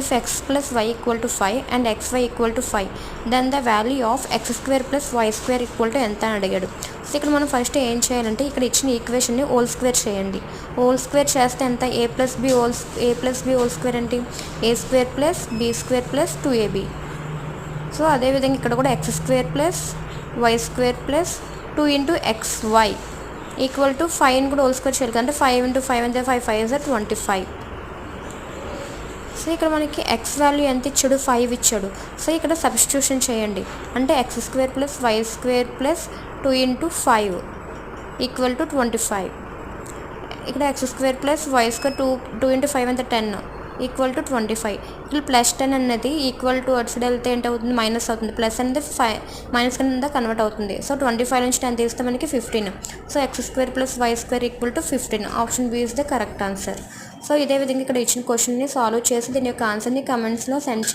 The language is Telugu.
If x plus y equal to 5 and xy equal to 5, then the value of x square plus y square equal to ఎంత అని అడిగాడు. సో ఇక్కడ మనం ఫస్ట్ ఏం చేయాలంటే ఇక్కడ ఇచ్చిన ఈక్వేషన్ని హోల్ స్క్వేర్ చేయండి. హోల్ స్క్వేర్ చేస్తే ఎంత a plus B whole square ఏంటి a square plus B square plus 2ab. So అదేవిధంగా ఇక్కడ కూడా x square plus y square plus 2 into xy equal to 5ని కూడా హోల్ స్క్వేర్ చేయాలి అంటే 5 ఇంటూ 5 అంటే 5 is 25. సో ఇక్కడ మనకి ఎక్స్ వాల్యూ ఎంత ఇచ్చాడు 5 ఇచ్చాడు. సో ఇక్కడ సబ్స్టిట్యూషన్ చేయండి అంటే x square plus y square plus 2 into 5 equal to 25. ఇక్కడ x square plus y square 2 into 5 అంటే 10 ఈక్వల్ టు 25. ఇక్కడ ప్లస్ 10 అనేది ఈక్వల్ టు అటు సైడ్ వెళ్తే ఏంటవుతుంది మైనస్ అవుతుంది. ప్లస్ అనేది మైనస్ కింద కన్వర్ట్ అవుతుంది. సో 25 నుంచి 10 తీస్తే మనకి 15. So x square plus y square equal to 15. Option B is the correct answer. So ఇదే విధంగా ఇక్కడ ఇచ్చిన క్వశ్చన్ని సాల్వ్ చేసి దీని యొక్క ఆన్సర్ని కమెంట్స్లో సెండ్ చేయండి.